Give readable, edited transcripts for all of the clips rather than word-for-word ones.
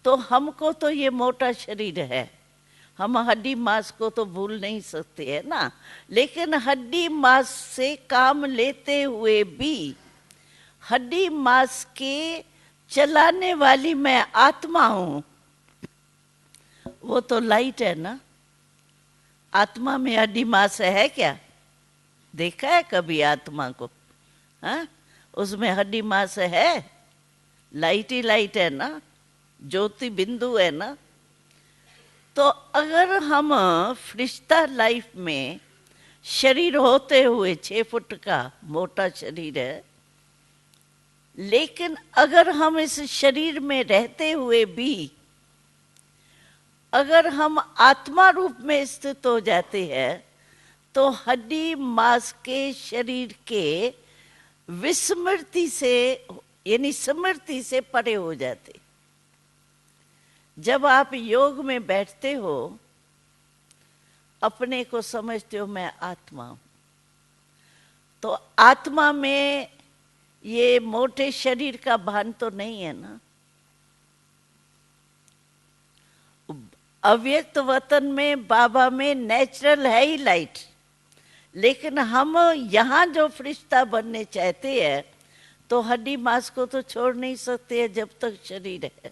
तो हमको तो ये मोटा शरीर है, हम हड्डी मांस को तो भूल नहीं सकते है ना, लेकिन हड्डी मांस से काम लेते हुए भी हड्डी मांस के चलाने वाली मैं आत्मा हूं, वो तो लाइट है ना। आत्मा में हड्डी मांस है क्या? देखा है कभी आत्मा को? हाँ, उसमें हड्डी मांस है? लाइट ही लाइट है ना, ज्योति बिंदु है ना। तो अगर हम फरिश्ता लाइफ में शरीर होते हुए 6 फुट का मोटा शरीर है, लेकिन अगर हम इस शरीर में रहते हुए भी अगर हम आत्मा रूप में स्थित हो जाते हैं तो हड्डी मांस के शरीर के विस्मृति से यानी स्मृति से परे हो जाते। जब आप योग में बैठते हो अपने को समझते हो मैं आत्मा हूं, तो आत्मा में ये मोटे शरीर का भान तो नहीं है ना। अव्यक्त वतन में बाबा में नेचुरल है ही लाइट, लेकिन हम यहाँ जो फरिश्ता बनने चाहते हैं तो हड्डी मांस को तो छोड़ नहीं सकते हैं जब तक शरीर है,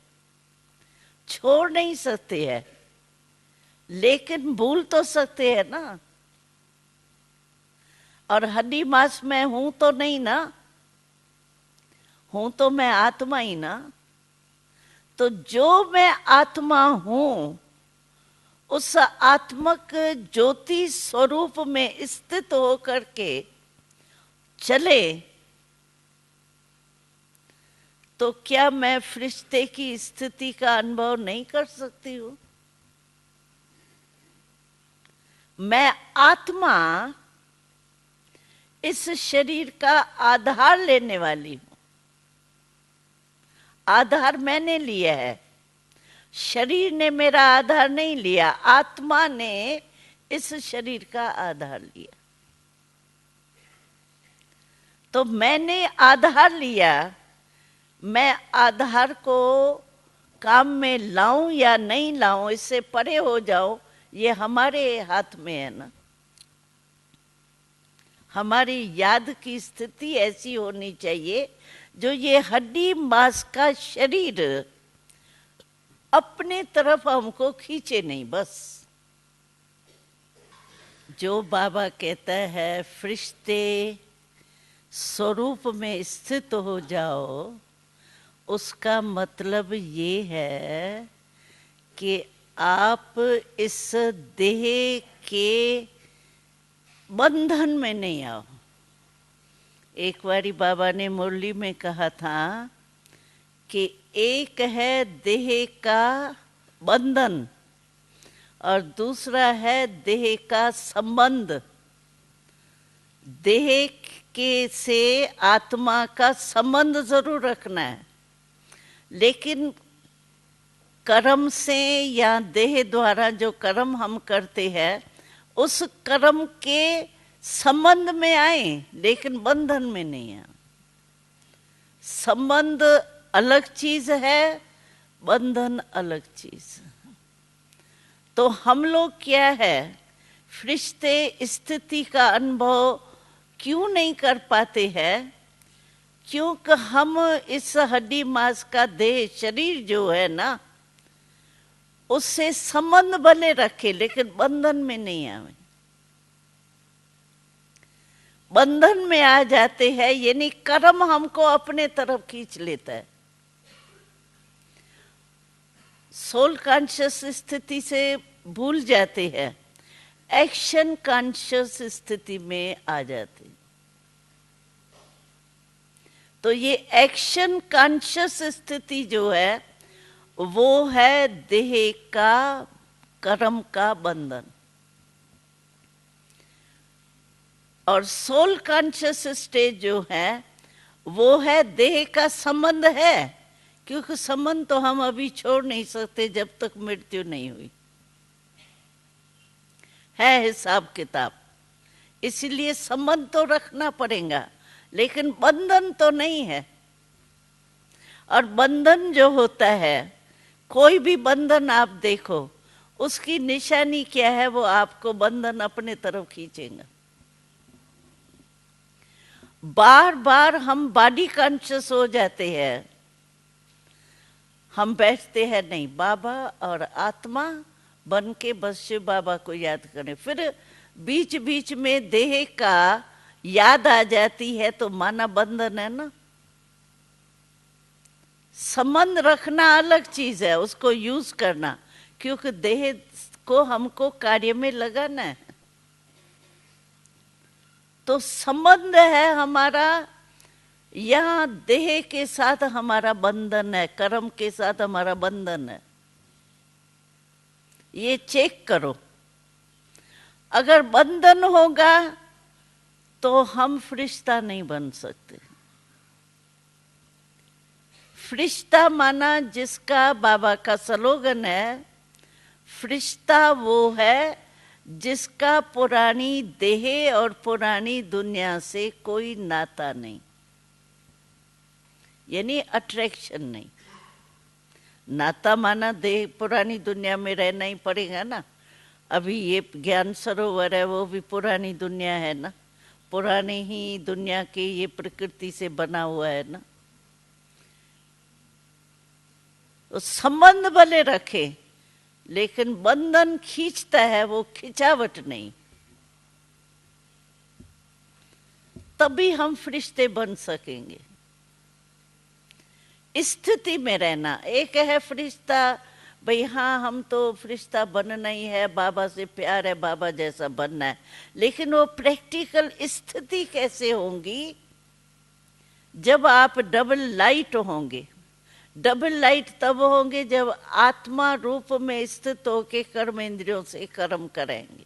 छोड़ नहीं सकते हैं, लेकिन भूल तो सकते हैं ना। और हड्डी मांस में हूं तो नहीं ना, हूं तो मैं आत्मा ही ना। तो जो मैं आत्मा हूं उस आत्मक ज्योति स्वरूप में स्थित होकर के चले तो क्या मैं फरिश्ते की स्थिति का अनुभव नहीं कर सकती हूं? मैं आत्मा इस शरीर का आधार लेने वाली हूं। आधार मैंने लिया है, शरीर ने मेरा आधार नहीं लिया, आत्मा ने इस शरीर का आधार लिया। तो मैंने आधार लिया, मैं आधार को काम में लाऊं या नहीं लाऊं, इससे परे हो जाऊं, ये हमारे हाथ में है ना। हमारी याद की स्थिति ऐसी होनी चाहिए जो ये हड्डी मांस का शरीर अपने तरफ हमको खींचे नहीं। बस जो बाबा कहता है फरिश्ते स्वरूप में स्थित हो जाओ, उसका मतलब ये है कि आप इस देह के बंधन में नहीं आओ। एक बारी बाबा ने मुरली में कहा था कि एक है देह का बंधन और दूसरा है देह का संबंध। देह के से आत्मा का संबंध जरूर रखना है, लेकिन कर्म से या देह द्वारा जो कर्म हम करते हैं उस कर्म के संबंध में आए, लेकिन बंधन में नहीं आए। संबंध अलग चीज है, बंधन अलग चीज। तो हम लोग क्या है, फरिश्ते स्थिति का अनुभव क्यों नहीं कर पाते हैं? क्योंकि हम इस हड्डी मांस का देह शरीर जो है ना, उससे संबंध भले रखे लेकिन बंधन में नहीं आवे। बंधन में आ जाते हैं यानी कर्म हमको अपने तरफ खींच लेता है। सोल कॉन्शियस स्थिति से भूल जाते हैं, एक्शन कॉन्शियस स्थिति में आ जाते। तो ये एक्शन कॉन्शियस स्थिति जो है वो है देह का कर्म का बंधन, और सोल कॉन्शियस स्टेज जो है वो है देह का संबंध है, क्योंकि संबंध तो हम अभी छोड़ नहीं सकते जब तक मृत्यु नहीं हुई है हिसाब किताब। इसलिए संबंध तो रखना पड़ेगा, लेकिन बंधन तो नहीं है। और बंधन जो होता है कोई भी बंधन आप देखो, उसकी निशानी क्या है? वो आपको बंधन अपने तरफ खींचेगा। बार बार हम बॉडी कॉन्शियस हो जाते हैं, हम बैठते हैं नहीं, बाबा और आत्मा बन के बस शिव बाबा को याद करें। फिर बीच बीच में देह का याद आ जाती है, तो माना बंधन है ना। संबंध रखना अलग चीज है, उसको यूज करना, क्योंकि देह को हमको कार्य में लगाना है। तो संबंध है हमारा, यहाँ देह के साथ हमारा बंधन है, कर्म के साथ हमारा बंधन है। ये चेक करो। अगर बंधन होगा तो हम फरिश्ता नहीं बन सकते। फरिश्ता माना, जिसका बाबा का स्लोगन है, फरिश्ता वो है जिसका पुरानी देह और पुरानी दुनिया से कोई नाता नहीं, यानी अट्रैक्शन नहीं। नाता माना देह पुरानी दुनिया में रहना ही पड़ेगा ना। अभी ये ज्ञान सरोवर है, वो भी पुरानी दुनिया है ना, पुरानी ही दुनिया की ये प्रकृति से बना हुआ है ना। तो संबंध भले रखे, लेकिन बंधन खींचता है, वो खिंचावट नहीं। तभी हम फरिश्ते बन सकेंगे। स्थिति में रहना। एक है फरिश्ता, भाई हाँ हम तो फरिश्ता बनना ही है, बाबा से प्यार है, बाबा जैसा बनना है, लेकिन वो प्रैक्टिकल स्थिति कैसे होंगी? जब आप डबल लाइट होंगे। डबल लाइट तब होंगे जब आत्मा रूप में स्थित होके कर्म इंद्रियों से कर्म करेंगे।